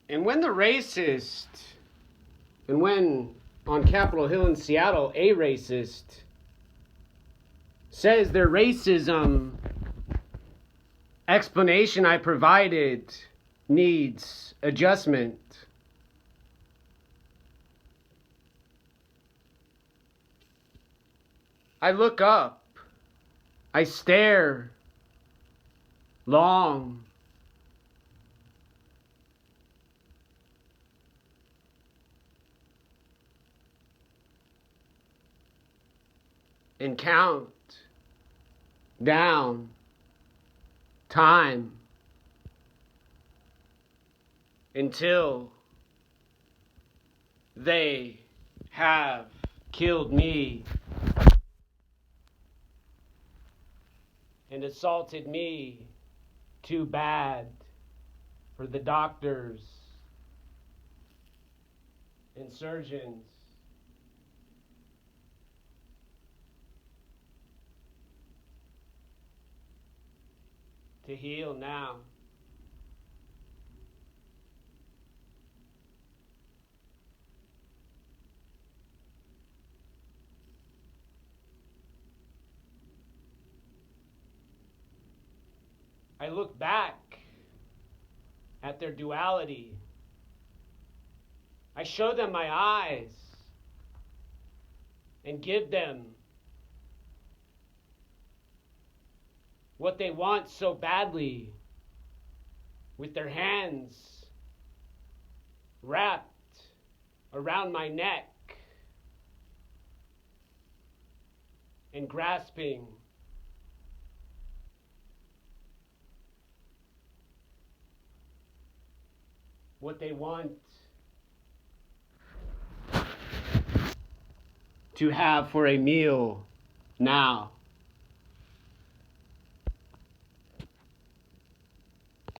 And when the racist, and when on Capitol Hill in Seattle, a racist says their racism explanation I provided needs adjustment, I look up, I stare long, and count down time until they have killed me and assaulted me too bad for the doctors and surgeons to heal now. I look back at their duality. I show them my eyes and give them what they want so badly, with their hands wrapped around my neck and grasping what they want to have for a meal now.